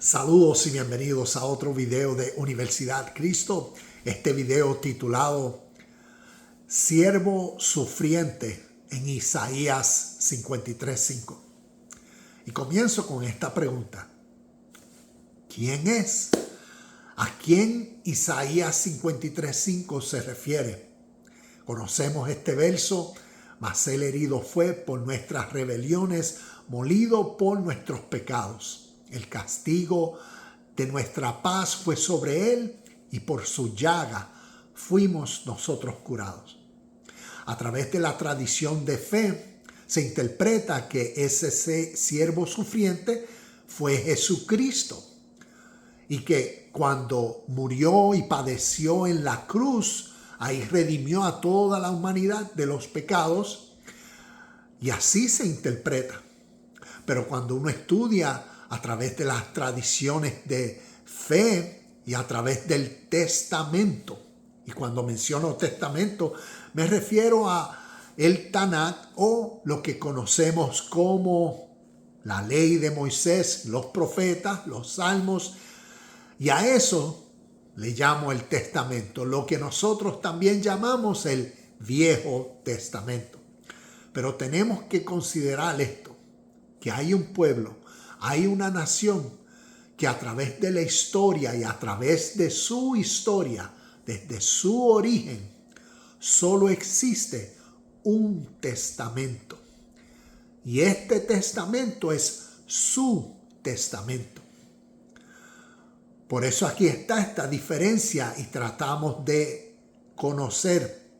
Saludos y bienvenidos a otro video de Universidad Cristo. Este video titulado Siervo Sufriente en Isaías 53:5. Y comienzo con esta pregunta. ¿Quién es? ¿A quién Isaías 53:5 se refiere? Conocemos este verso: mas él herido fue por nuestras rebeliones, molido por nuestros pecados. El castigo de nuestra paz fue sobre él, y por su llaga fuimos nosotros curados. A través de la tradición de fe se interpreta que ese siervo sufriente fue Jesucristo, y que cuando murió y padeció en la cruz, ahí redimió a toda la humanidad de los pecados, y así se interpreta. Pero cuando uno estudia a través de las tradiciones de fe y a través del testamento, y cuando menciono testamento me refiero a el Tanakh, o lo que conocemos como la ley de Moisés, los profetas, los salmos, y a eso le llamo el testamento, lo que nosotros también llamamos el Viejo Testamento. Pero tenemos que considerar esto, que hay un pueblo, hay una nación que a través de la historia y a través de su historia, desde su origen, solo existe un testamento. Y este testamento es su testamento. Por eso aquí está esta diferencia y tratamos de conocer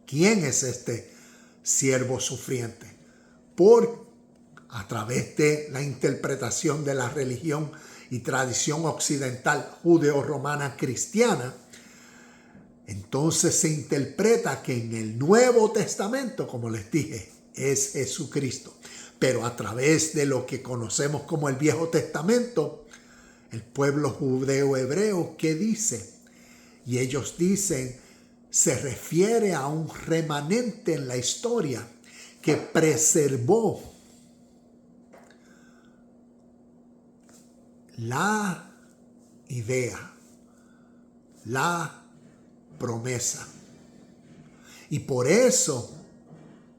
quién es este siervo sufriente. A través de la interpretación de la religión y tradición occidental judeo-romana cristiana, entonces se interpreta que en el Nuevo Testamento, como les dije, es Jesucristo. Pero a través de lo que conocemos como el Viejo Testamento, el pueblo judeo-hebreo, ¿qué dice? Y ellos dicen, se refiere a un remanente en la historia que preservó la idea, la promesa. Y por eso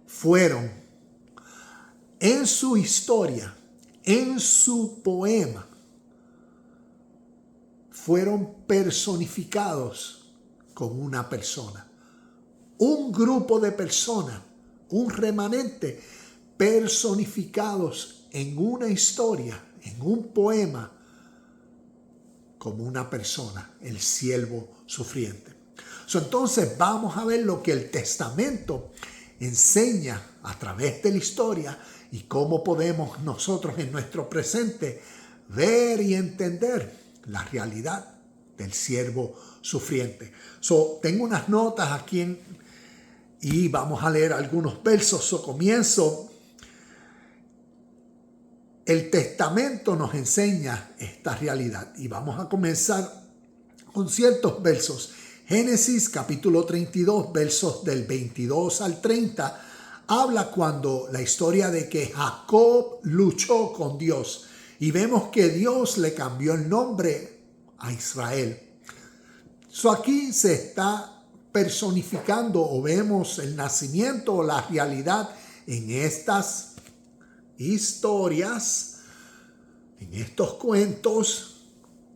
fueron en su historia, en su poema, fueron personificados con una persona. Un grupo de personas, un remanente, personificados en una historia, en un poema, como una persona, el siervo sufriente. Entonces vamos a ver lo que el testamento enseña a través de la historia y cómo podemos nosotros en nuestro presente ver y entender la realidad del siervo sufriente. Tengo unas notas aquí y vamos a leer algunos versos. Comienzo. El testamento nos enseña esta realidad y vamos a comenzar con ciertos versos. Génesis capítulo 32, versos del 22 al 30, habla cuando la historia de que Jacob luchó con Dios y vemos que Dios le cambió el nombre a Israel. Aquí se está personificando o vemos el nacimiento o la realidad en estas historias, en estos cuentos,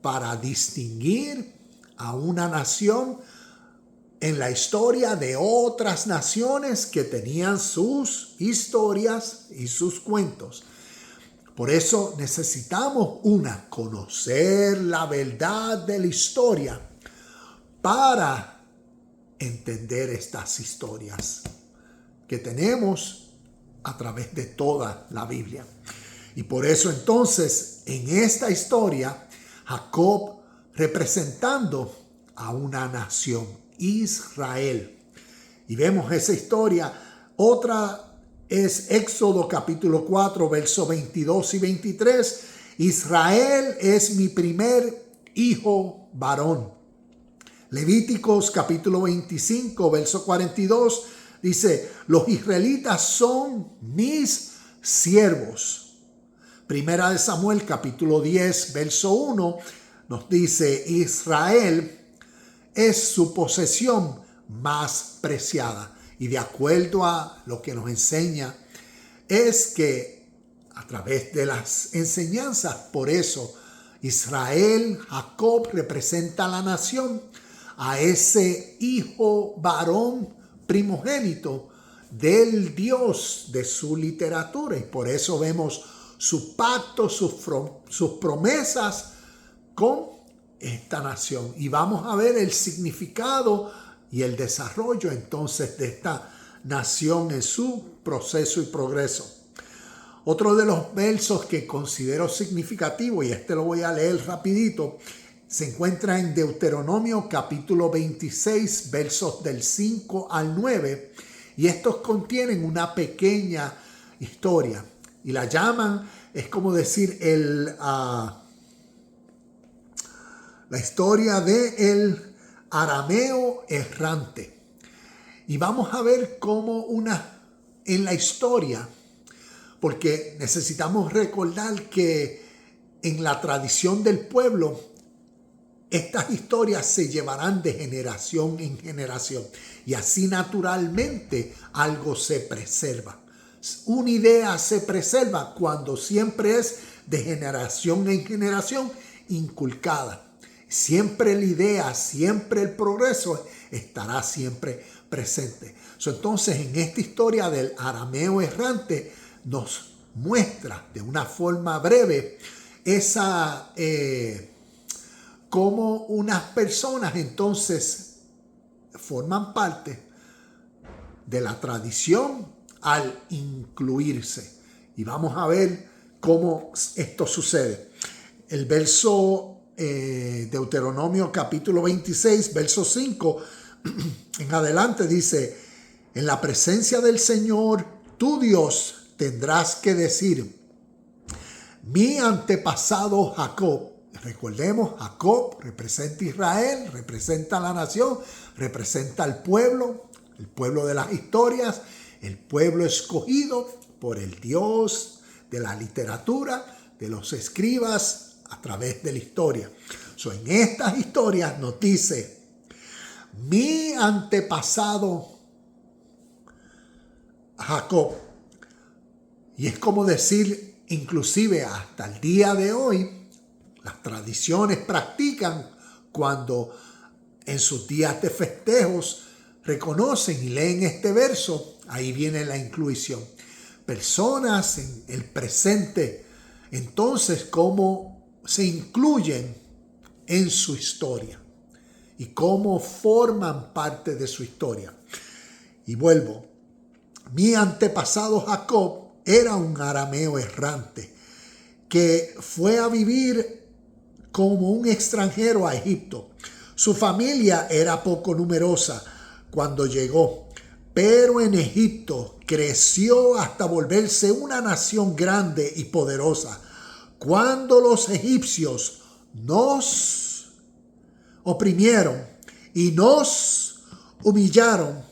para distinguir a una nación en la historia de otras naciones que tenían sus historias y sus cuentos. Por eso necesitamos conocer la verdad de la historia para entender estas historias que tenemos a través de toda la Biblia. Y por eso entonces en esta historia Jacob representando a una nación, Israel. Y vemos esa historia. Otra es Éxodo capítulo 4 versos 22 y 23. Israel es mi primer hijo varón. Levíticos capítulo 25 verso 42 dice, los israelitas son mis siervos. Primera de Samuel, capítulo 10, verso 1, nos dice: Israel es su posesión más preciada. Y de acuerdo a lo que nos enseña, es que a través de las enseñanzas, por eso Israel, Jacob, representa a la nación, a ese hijo varón primogénito del Dios de su literatura. Y por eso vemos su pacto, sus promesas con esta nación. Y vamos a ver el significado y el desarrollo entonces de esta nación en su proceso y progreso. Otro de los versos que considero significativo, y este lo voy a leer rapidito, se encuentra en Deuteronomio capítulo 26, versos del 5 al 9, y estos contienen una pequeña historia, y la llaman, es como decir, la historia del arameo errante. Y vamos a ver cómo en la historia, porque necesitamos recordar que en la tradición del pueblo, estas historias se llevarán de generación en generación. Y así naturalmente algo se preserva. Una idea se preserva cuando siempre es de generación en generación inculcada. Siempre la idea, siempre el progreso estará siempre presente. Entonces, en esta historia del arameo errante nos muestra de una forma breve cómo unas personas entonces forman parte de la tradición al incluirse. Y vamos a ver cómo esto sucede. El verso Deuteronomio capítulo 26, verso 5 en adelante dice: en la presencia del Señor, tu Dios, tendrás que decir: mi antepasado Jacob. Recordemos, Jacob representa a Israel, representa a la nación, representa al pueblo, el pueblo de las historias, el pueblo escogido por el Dios de la literatura, de los escribas a través de la historia. En estas historias nos dice: mi antepasado Jacob. Y es como decir, inclusive hasta el día de hoy, las tradiciones practican cuando en sus días de festejos reconocen y leen este verso, ahí viene la inclusión. Personas en el presente, entonces, cómo se incluyen en su historia y cómo forman parte de su historia. Y vuelvo, mi antepasado Jacob era un arameo errante que fue a vivir como un extranjero a Egipto. Su familia era poco numerosa cuando llegó, pero en Egipto creció hasta volverse una nación grande y poderosa. Cuando los egipcios nos oprimieron y nos humillaron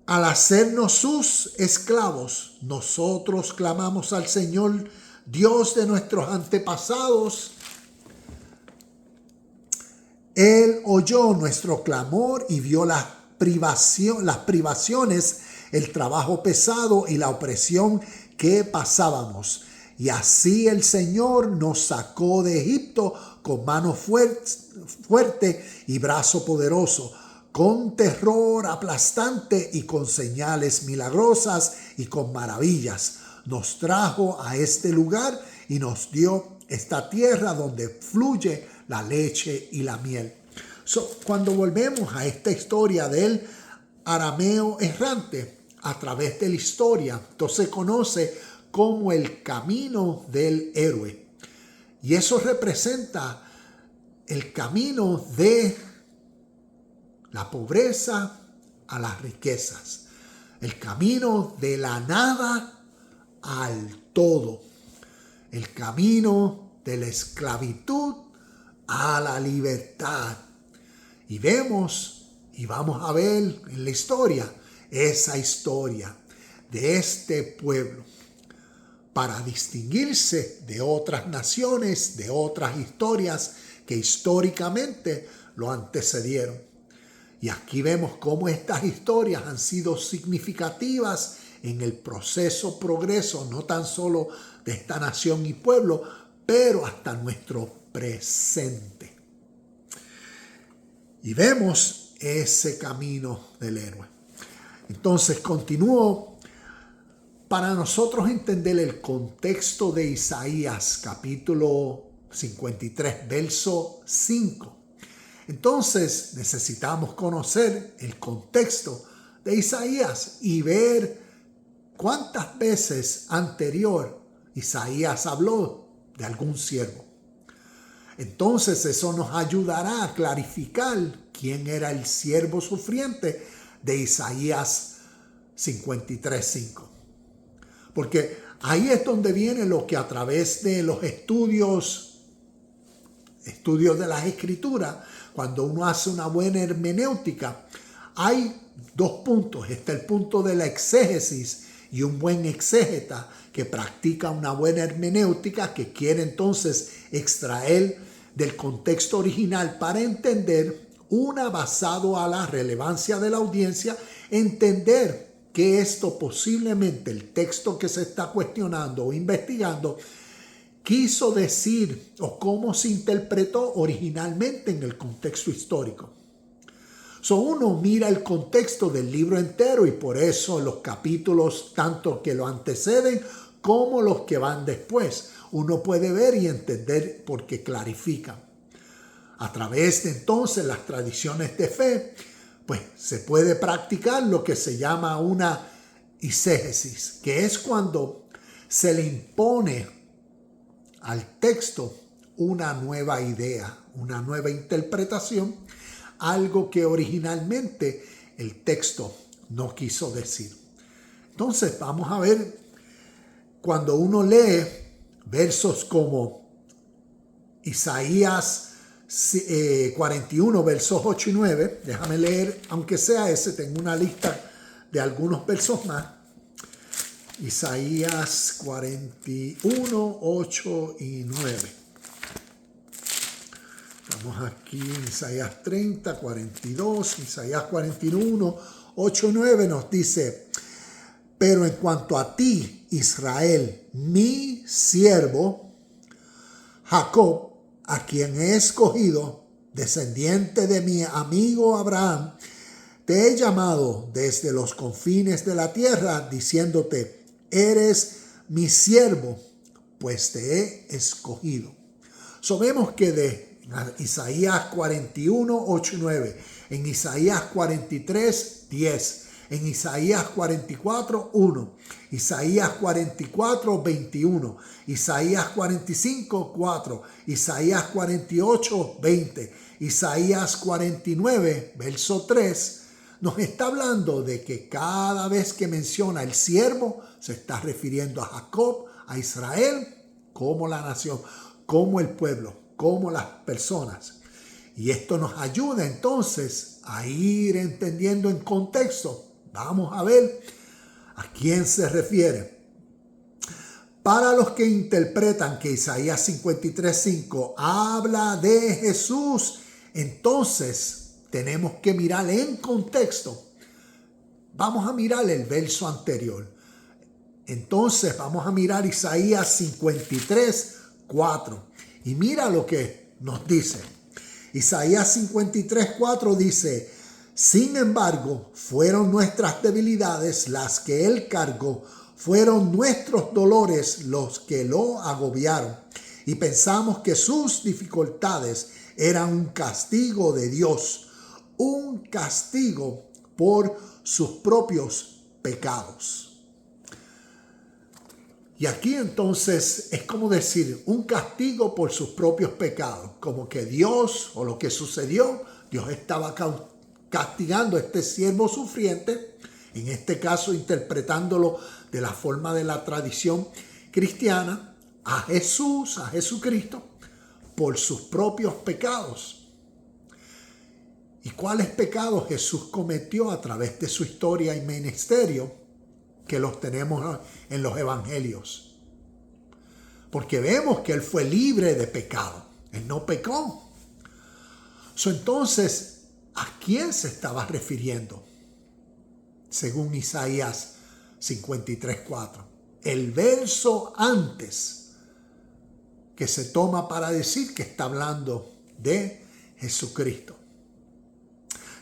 al hacernos sus esclavos, nosotros clamamos al Señor, Dios de nuestros antepasados. Él oyó nuestro clamor y vio las privaciones, el trabajo pesado y la opresión que pasábamos. Y así el Señor nos sacó de Egipto con mano fuerte y brazo poderoso, con terror aplastante y con señales milagrosas y con maravillas. Nos trajo a este lugar y nos dio esta tierra donde fluye la leche y la miel. Cuando volvemos a esta historia del arameo errante, a través de la historia, entonces se conoce como el camino del héroe. Y eso representa el camino de la pobreza a las riquezas. El camino de la nada al todo. El camino de la esclavitud a la libertad. Y vemos y vamos a ver en la historia esa historia de este pueblo. para distinguirse de otras naciones, de otras historias que históricamente lo antecedieron. Y aquí vemos cómo estas historias han sido significativas en el progreso, no tan solo de esta nación y pueblo, pero hasta nuestro presente. Y vemos ese camino del héroe. Entonces continúo para nosotros entender el contexto de Isaías, capítulo 53, verso 5. Entonces necesitamos conocer el contexto de Isaías y ver cuántas veces anterior Isaías habló de algún siervo. Entonces eso nos ayudará a clarificar quién era el siervo sufriente de Isaías 53:5. Porque ahí es donde viene lo que a través de los estudios de las Escrituras, cuando uno hace una buena hermenéutica, hay dos puntos. Está el punto de la exégesis y un buen exégeta que practica una buena hermenéutica, que quiere entonces extraer del contexto original para entender basado a la relevancia de la audiencia, entender que esto posiblemente el texto que se está cuestionando o investigando quiso decir o cómo se interpretó originalmente en el contexto histórico. Uno mira el contexto del libro entero y por eso los capítulos, tanto que lo anteceden como los que van después, uno puede ver y entender porque clarifican. A través de entonces las tradiciones de fe, pues se puede practicar lo que se llama una exégesis, que es cuando se le impone al texto una nueva idea, una nueva interpretación, algo que originalmente el texto no quiso decir. Entonces vamos a ver, cuando uno lee versos como Isaías 41, versos 8 y 9, déjame leer, aunque sea ese, tengo una lista de algunos versos más. Isaías 41, 8 y 9. Estamos aquí en Isaías 30, 42, Isaías 41, 8 y 9 nos dice: pero en cuanto a ti, Israel, mi siervo, Jacob, a quien he escogido, descendiente de mi amigo Abraham, te he llamado desde los confines de la tierra, diciéndote: eres mi siervo, pues te he escogido. Vemos que de Isaías 41, 8 y 9, en Isaías 43, 10, en Isaías 44, 1, Isaías 44, 21, Isaías 45, 4, Isaías 48, 20, Isaías 49, verso 3, nos está hablando de que cada vez que menciona el siervo, se está refiriendo a Jacob, a Israel, como la nación, como el pueblo, como las personas. Y esto nos ayuda entonces a ir entendiendo en contexto. Vamos a ver a quién se refiere. Para los que interpretan que Isaías 53:5 habla de Jesús, entonces tenemos que mirar en contexto. Vamos a mirar el verso anterior. Entonces vamos a mirar Isaías 53:4. Y mira lo que nos dice. Isaías 53:4 dice: sin embargo, fueron nuestras debilidades las que él cargó, fueron nuestros dolores los que lo agobiaron. Y pensamos que sus dificultades eran un castigo de Dios, un castigo por sus propios pecados. Y aquí entonces es como decir un castigo por sus propios pecados, como que Dios o lo que sucedió, Dios estaba castigando a este siervo sufriente, en este caso interpretándolo de la forma de la tradición cristiana, a Jesús, a Jesucristo, por sus propios pecados. ¿Y cuáles pecados Jesús cometió a través de su historia y ministerio? Que los tenemos en los evangelios. porque vemos que él fue libre de pecado. Él no pecó. Entonces, ¿a quién se estaba refiriendo? Según Isaías 53:4. El verso antes que se toma para decir que está hablando de Jesucristo.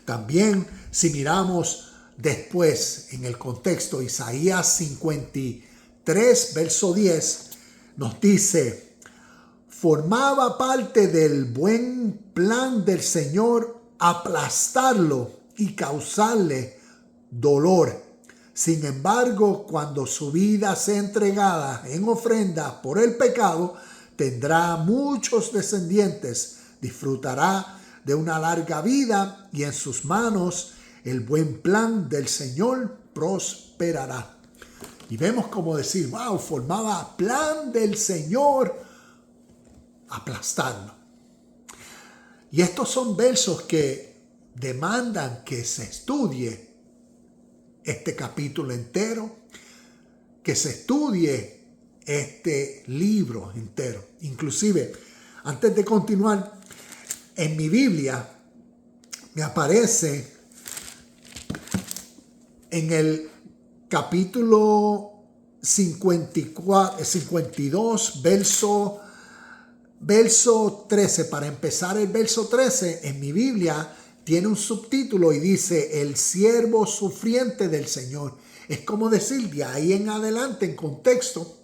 También, si miramos después en el contexto, Isaías 53, verso 10, nos dice: formaba parte del buen plan del Señor aplastarlo y causarle dolor. Sin embargo, cuando su vida sea entregada en ofrenda por el pecado, tendrá muchos descendientes, disfrutará de una larga vida y en sus manos el buen plan del Señor prosperará. Y vemos como decir, wow, formaba plan del Señor aplastarlo. Y estos son versos que demandan que se estudie este capítulo entero, que se estudie este libro entero. Inclusive, antes de continuar, en mi Biblia me aparece en el capítulo 52, verso 13. Para empezar el verso 13, en mi Biblia tiene un subtítulo y dice: el siervo sufriente del Señor. Es como decir, de ahí en adelante, en contexto,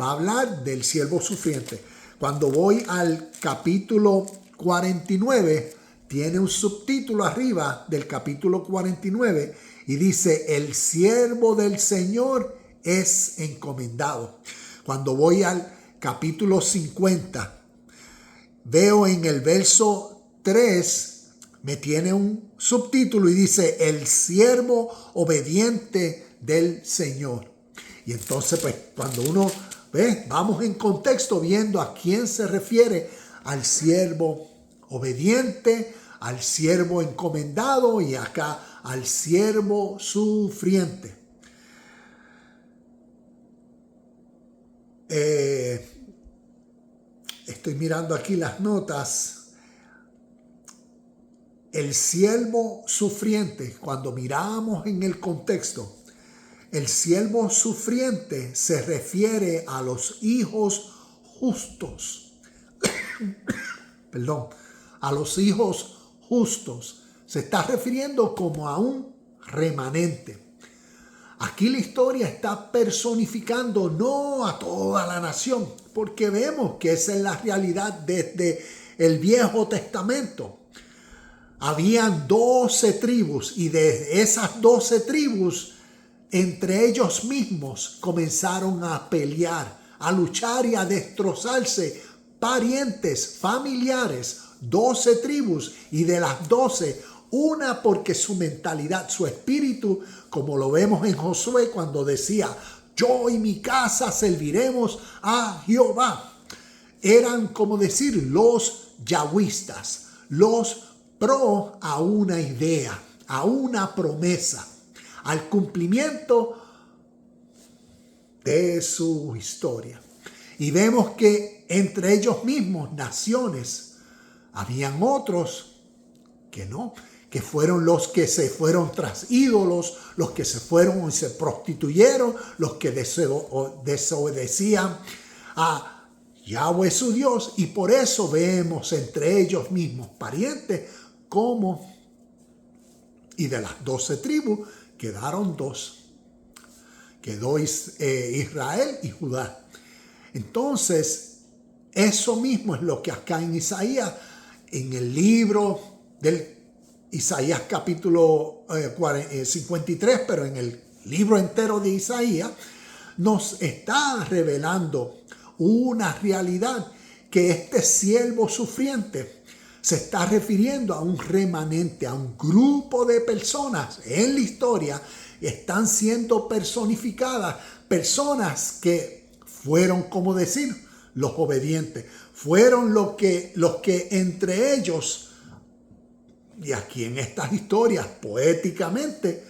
va a hablar del siervo sufriente. Cuando voy al capítulo 49, tiene un subtítulo arriba del capítulo 49 y dice: el siervo del Señor es encomendado. Cuando voy al capítulo 50, veo en el verso 3, me tiene un subtítulo y dice: el siervo obediente del Señor. Y entonces, pues, cuando uno ve, vamos en contexto viendo a quién se refiere: al siervo obediente, al siervo encomendado y acá al siervo sufriente. Estoy mirando aquí las notas. El siervo sufriente, cuando miramos en el contexto, el siervo sufriente se refiere a los hijos justos. Perdón, a los hijos justos. Se está refiriendo como a un remanente. Aquí la historia está personificando no a toda la nación, porque vemos que esa es la realidad desde el Viejo Testamento. Habían 12 tribus y de esas 12 tribus, entre ellos mismos comenzaron a pelear, a luchar y a destrozarse. Parientes, familiares, 12 tribus, y de las 12, una porque su mentalidad, su espíritu, como lo vemos en Josué cuando decía: yo y mi casa serviremos a Jehová. Eran, como decir, los yahwistas, los pro a una idea, a una promesa, al cumplimiento de su historia. Y vemos que entre ellos mismos, naciones, habían otros que no, que fueron los que se fueron tras ídolos, los que se fueron y se prostituyeron, los que desobedecían a Yahweh su Dios. Y por eso vemos entre ellos mismos parientes como, y de las 12 tribus quedaron 2. Quedó Israel y Judá. Entonces, eso mismo es lo que acá en Isaías, en el libro del Isaías capítulo 53, pero en el libro entero de Isaías, nos está revelando una realidad, que este siervo sufriente se está refiriendo a un remanente, a un grupo de personas en la historia. Están siendo personificadas personas que fueron, como decir, los obedientes. Fueron los que entre ellos, y aquí en estas historias poéticamente,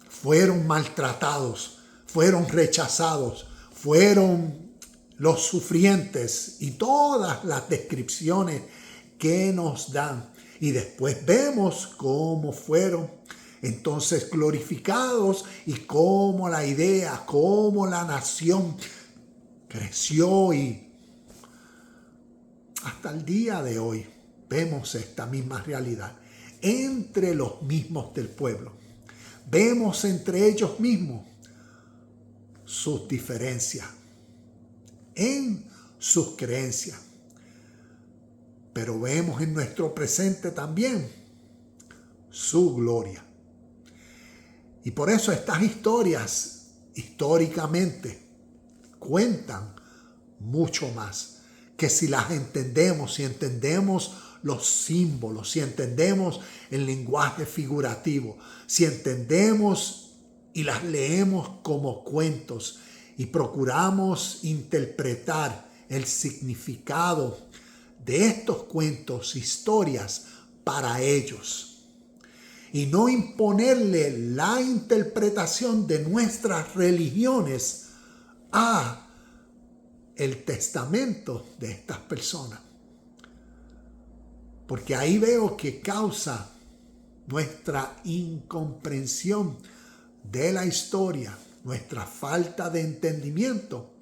fueron maltratados, fueron rechazados, fueron los sufrientes y todas las descripciones que nos dan. Y después vemos cómo fueron entonces glorificados y cómo la idea, cómo la nación creció, y hasta el día de hoy vemos esta misma realidad entre los mismos del pueblo. Vemos entre ellos mismos sus diferencias en sus creencias, pero vemos en nuestro presente también su gloria. Y por eso estas historias históricamente cuentan mucho más, que si las entendemos, si entendemos los símbolos, si entendemos el lenguaje figurativo, si entendemos y las leemos como cuentos y procuramos interpretar el significado de estos cuentos, historias para ellos, y no imponerle la interpretación de nuestras religiones a el testamento de estas personas. Porque ahí veo que causa nuestra incomprensión de la historia, nuestra falta de entendimiento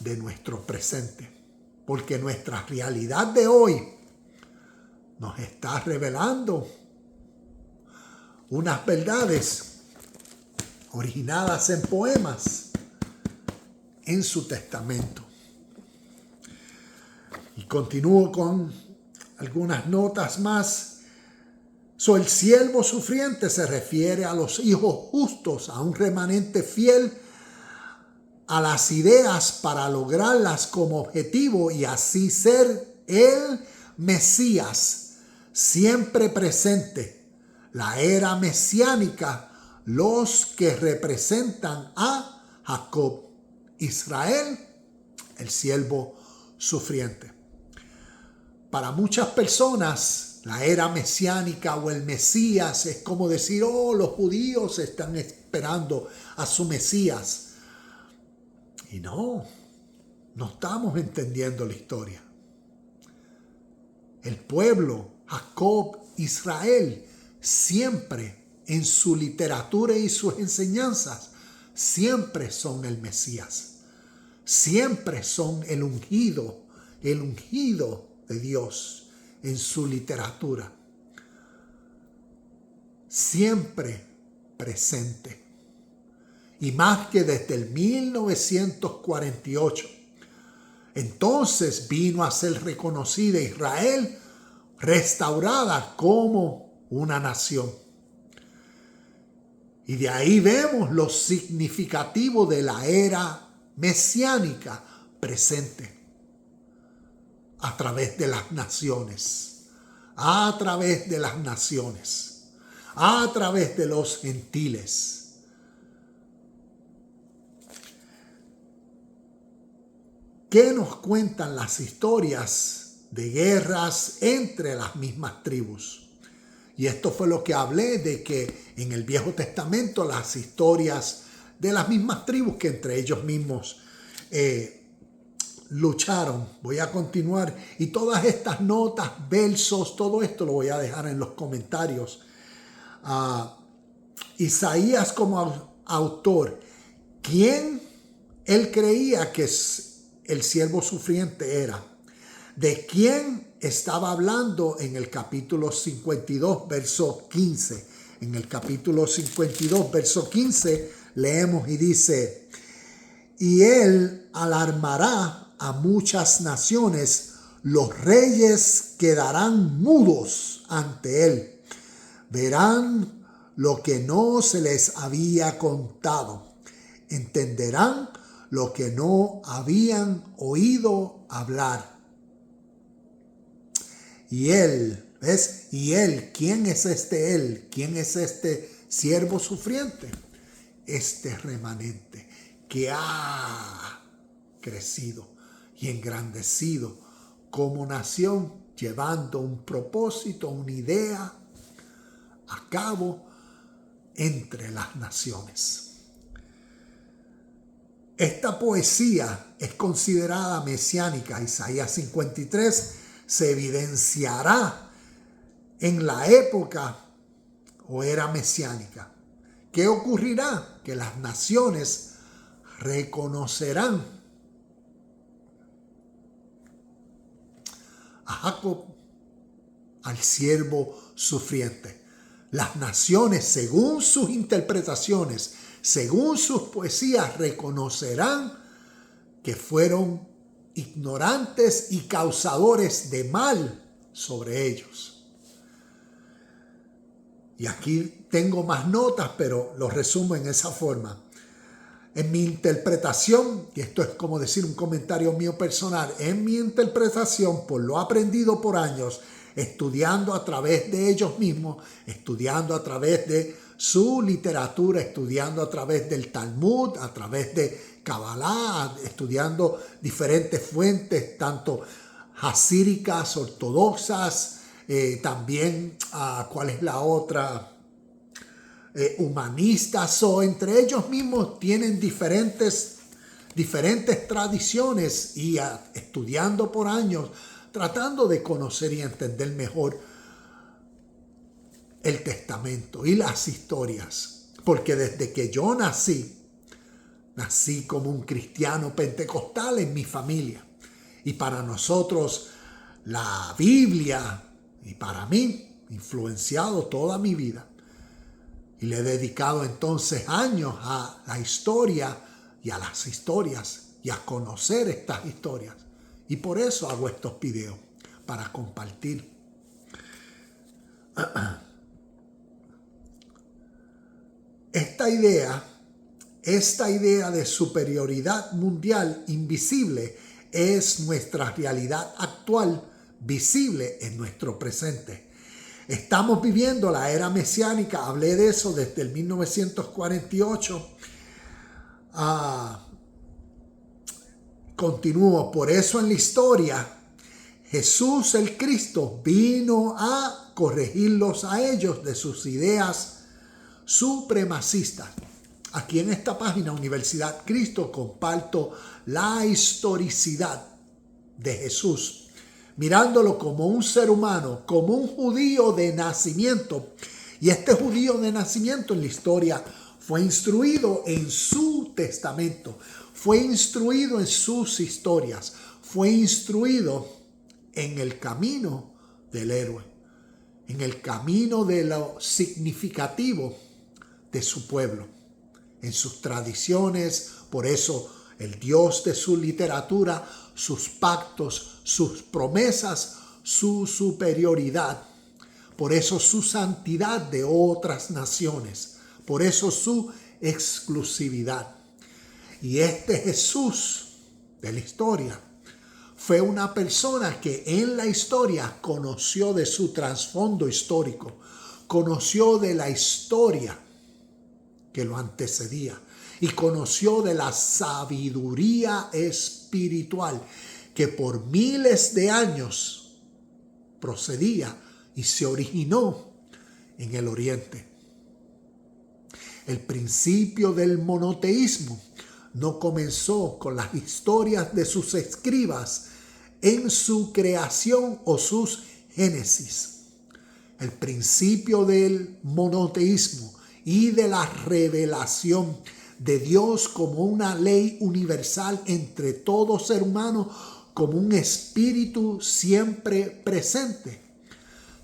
de nuestro presente. Porque nuestra realidad de hoy nos está revelando unas verdades originadas en poemas en su testamento. Y continúo con algunas notas más. El siervo sufriente se refiere a los hijos justos, a un remanente fiel a las ideas para lograrlas como objetivo y así ser el Mesías siempre presente. La era mesiánica, los que representan a Jacob, Israel, el siervo sufriente. Para muchas personas, la era mesiánica o el Mesías es como decir, los judíos están esperando a su Mesías. Y no estamos entendiendo la historia. El pueblo, Jacob, Israel, siempre en su literatura y sus enseñanzas, siempre son el Mesías. Siempre son el ungido de Dios en su literatura. Siempre presente. Y más que desde el 1948. Entonces vino a ser reconocida Israel, restaurada como una nación. Y de ahí vemos lo significativo de la era mesiánica presente a través de las naciones, a través de las naciones, a través de los gentiles. ¿Qué nos cuentan las historias de guerras entre las mismas tribus? Y esto fue lo que hablé, de que en el Viejo Testamento las historias de las mismas tribus que entre ellos mismos lucharon. Voy a continuar y todas estas notas, versos, todo esto lo voy a dejar en los comentarios. Isaías como autor, ¿quién él creía que el siervo sufriente era? ¿De quién estaba hablando en el capítulo 52, verso 15? En el capítulo 52, verso 15, leemos y dice, y él alarmará a muchas naciones, los reyes quedarán mudos ante él, verán lo que no se les había contado, entenderán lo que no habían oído hablar. Y él, ¿ves? Y él, ¿quién es este él? ¿Quién es este siervo sufriente? Este remanente que ha crecido y engrandecido como nación, llevando un propósito, una idea a cabo entre las naciones. Esta poesía es considerada mesiánica. Isaías 53 se evidenciará en la época o era mesiánica. ¿Qué ocurrirá? Que las naciones reconocerán a Jacob, al siervo sufriente. Las naciones, según sus interpretaciones, según sus poesías, reconocerán que fueron ignorantes y causadores de mal sobre ellos. Y aquí tengo más notas, pero lo resumo en esa forma. En mi interpretación, y esto es como decir un comentario mío personal, en mi interpretación, por lo aprendido por años, estudiando a través de ellos mismos, estudiando a través de su literatura, estudiando a través del Talmud, a través de Kabbalah, estudiando diferentes fuentes, tanto jasíricas, ortodoxas, también, ¿cuál es la otra? Humanistas, o entre ellos mismos tienen diferentes tradiciones y estudiando por años, tratando de conocer y entender mejor el testamento y las historias. Porque desde que yo nací como un cristiano pentecostal en mi familia. Y para nosotros la Biblia, y para mí, influenciado toda mi vida. Y le he dedicado entonces años a la historia y a las historias y a conocer estas historias. Y por eso hago estos videos, para compartir. Esta idea de superioridad mundial invisible es nuestra realidad actual, visible en nuestro presente. Estamos viviendo la era mesiánica, hablé de eso desde el 1948. Continúo, por eso en la historia, Jesús el Cristo vino a corregirlos a ellos de sus ideas supremacistas. Aquí en esta página, Universidad Cristo, comparto la historicidad de Jesús, mirándolo como un ser humano, como un judío de nacimiento. Y este judío de nacimiento en la historia fue instruido en su testamento, fue instruido en sus historias, fue instruido en el camino del héroe, en el camino de lo significativo de su pueblo, en sus tradiciones. Por eso el Dios de su literatura, sus pactos, sus promesas, su superioridad. Por eso su santidad de otras naciones. Por eso su exclusividad. Y este Jesús de la historia fue una persona que en la historia conoció de su trasfondo histórico, conoció de la historia que lo antecedía y conoció de la sabiduría espiritual que por miles de años procedía y se originó en el Oriente. El principio del monoteísmo no comenzó con las historias de sus escribas en su creación o sus génesis. El principio del monoteísmo y de la revelación de Dios como una ley universal entre todo ser humano, como un espíritu siempre presente,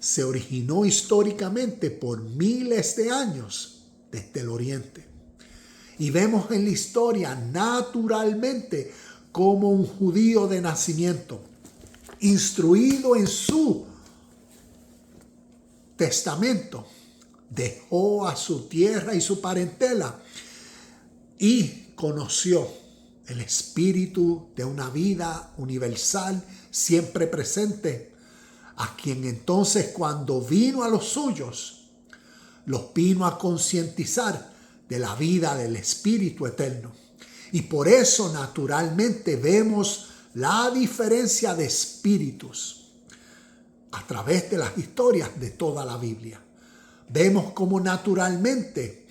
se originó históricamente por miles de años desde el Oriente. Y vemos en la historia naturalmente como un judío de nacimiento, instruido en su testamento, dejó a su tierra y su parentela y conoció el espíritu de una vida universal siempre presente, a quien entonces cuando vino a los suyos, los vino a concientizar de la vida del espíritu eterno. Y por eso naturalmente vemos la diferencia de espíritus a través de las historias de toda la Biblia. Vemos como naturalmente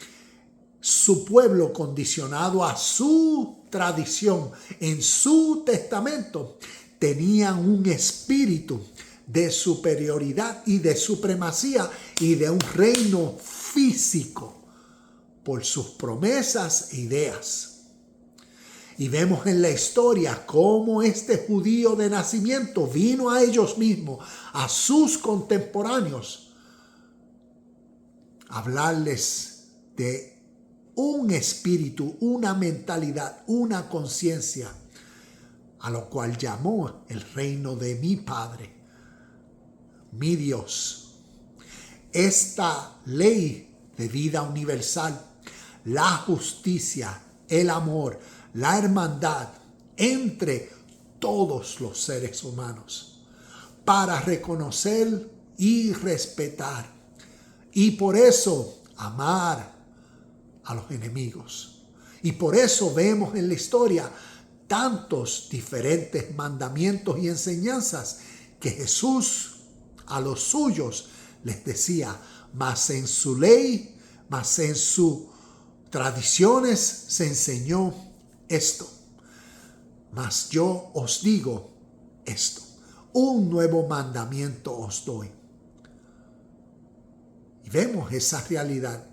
su pueblo, condicionado a su tradición, en su testamento, tenían un espíritu de superioridad y de supremacía y de un reino físico por sus promesas e ideas. Y vemos en la historia cómo este judío de nacimiento vino a ellos mismos, a sus contemporáneos, a hablarles de un espíritu, una mentalidad, una conciencia, a lo cual llamó el reino de mi Padre, mi Dios. Esta ley de vida universal, la justicia, el amor, la hermandad entre todos los seres humanos, para reconocer y respetar, y por eso amar a los enemigos. Y por eso vemos en la historia tantos diferentes mandamientos y enseñanzas que Jesús a los suyos les decía, mas en su ley, mas en sus tradiciones se enseñó esto. Mas yo os digo esto, un nuevo mandamiento os doy. Y vemos esa realidad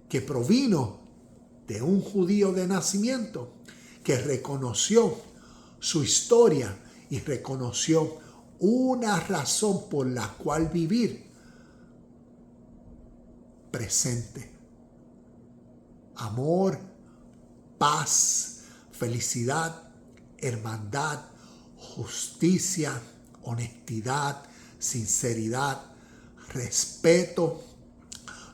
que provino de un judío de nacimiento que reconoció su historia y reconoció una razón por la cual vivir presente. Amor, paz, felicidad, hermandad, justicia, honestidad, sinceridad, respeto,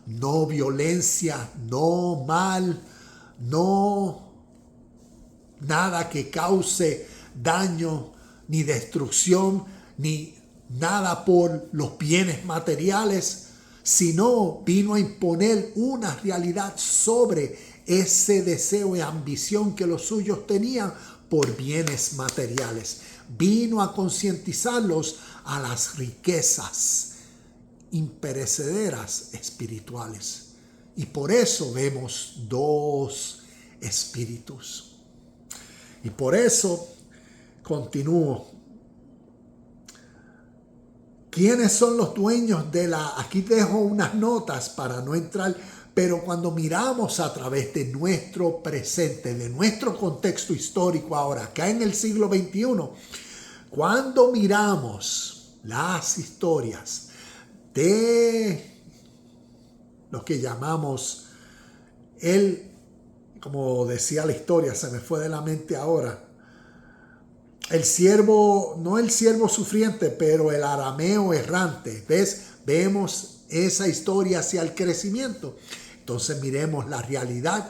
no violencia, no mal, no nada que cause daño ni destrucción, ni nada por los bienes materiales, sino vino a imponer una realidad sobre ese deseo y ambición que los suyos tenían por bienes materiales. Vino a concientizarlos a las riquezas imperecederas espirituales. Y por eso vemos dos espíritus. Y por eso continúo. ¿Quiénes son los dueños de la...? Aquí dejo unas notas para no entrar, pero cuando miramos a través de nuestro presente, de nuestro contexto histórico ahora, acá en el siglo XXI, cuando miramos las historias de lo que llamamos como decía la historia, se me fue de la mente ahora, el siervo, no el siervo sufriente, pero el arameo errante. ¿Ves? Vemos esa historia hacia el crecimiento. Entonces miremos la realidad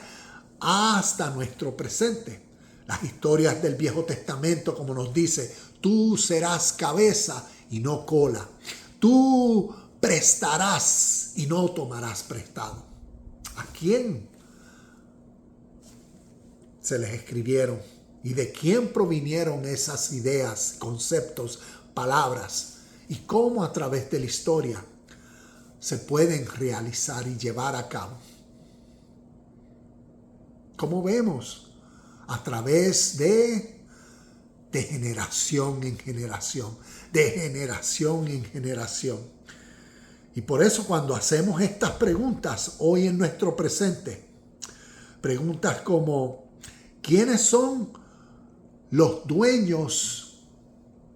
hasta nuestro presente. Las historias del Viejo Testamento, como nos dice, tú serás cabeza y no cola. Tú prestarás y no tomarás prestado. ¿A quién se les escribieron? ¿Y de quién provinieron esas ideas, conceptos, palabras? ¿Y cómo a través de la historia se pueden realizar y llevar a cabo? ¿Cómo vemos? A través de generación en generación, de generación en generación. Y por eso cuando hacemos estas preguntas hoy en nuestro presente, preguntas como ¿quiénes son los dueños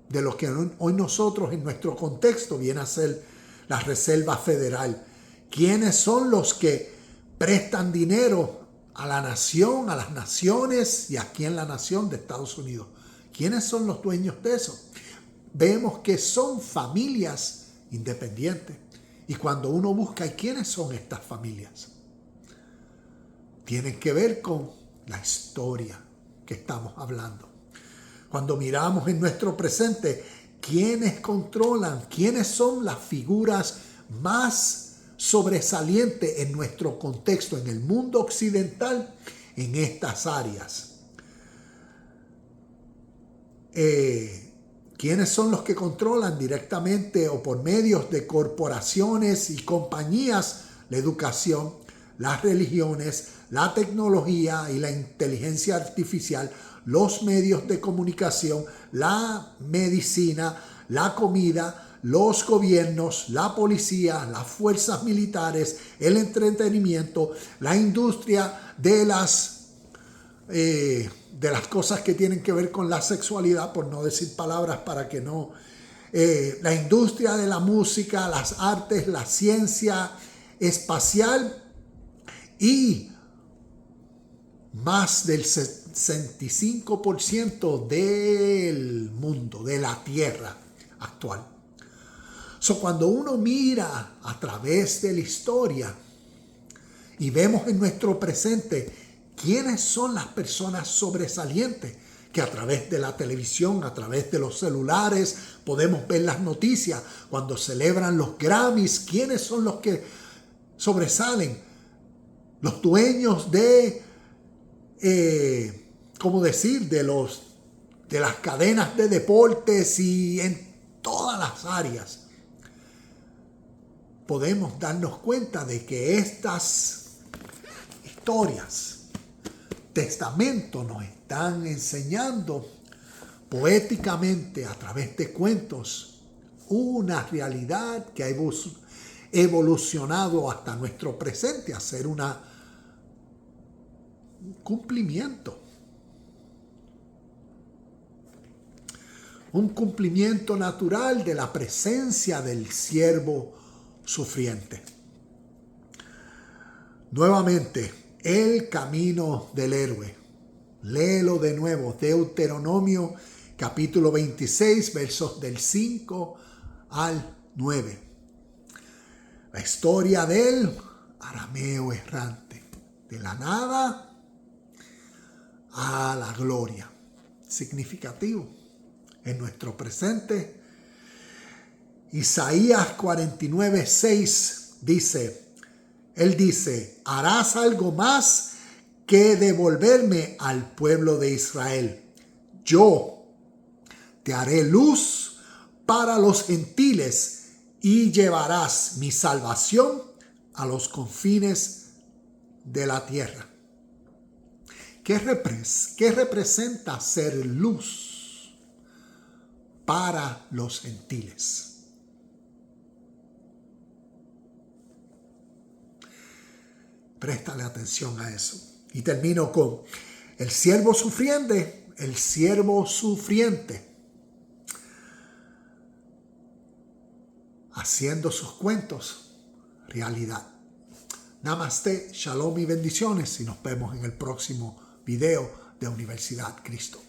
de lo que hoy nosotros en nuestro contexto viene a ser la Reserva Federal? ¿Quiénes son los que prestan dinero a la nación, a las naciones y aquí en la nación de Estados Unidos? ¿Quiénes son los dueños de eso? Vemos que son familias independientes. Y cuando uno busca quiénes son estas familias, tienen que ver con la historia que estamos hablando. Cuando miramos en nuestro presente, ¿quiénes controlan? ¿Quiénes son las figuras más sobresalientes en nuestro contexto, en el mundo occidental, en estas áreas? ¿Quiénes son los que controlan directamente o por medios de corporaciones y compañías la educación, las religiones, la tecnología y la inteligencia artificial, los medios de comunicación, la medicina, la comida, los gobiernos, la policía, las fuerzas militares, el entretenimiento, la industria de las cosas que tienen que ver con la sexualidad, por no decir palabras para que no, la industria de la música, las artes, la ciencia espacial y más del 65% del mundo, de la Tierra actual. Cuando uno mira a través de la historia y vemos en nuestro presente quiénes son las personas sobresalientes, que a través de la televisión, a través de los celulares, podemos ver las noticias. Cuando celebran los Grammys, ¿quiénes son los que sobresalen? Los dueños de, de las cadenas de deportes y en todas las áreas. Podemos darnos cuenta de que estas historias, testamentos, nos están enseñando poéticamente a través de cuentos una realidad que ha evolucionado hasta nuestro presente a ser un cumplimiento. Un cumplimiento natural de la presencia del siervo sufriente. Nuevamente, el camino del héroe. Léelo de nuevo, Deuteronomio capítulo 26, versos del 5 al 9. La historia del arameo errante, de la nada a la gloria. Significativo. En nuestro presente, Isaías 49, 6 dice, él dice, harás algo más que devolverme al pueblo de Israel. Yo te haré luz para los gentiles y llevarás mi salvación a los confines de la tierra. ¿Qué representa ser luz para los gentiles? Préstale atención a eso. Y termino con el siervo sufriente, haciendo sus cuentos realidad. Namaste, shalom y bendiciones y nos vemos en el próximo video de Universidad Cristo.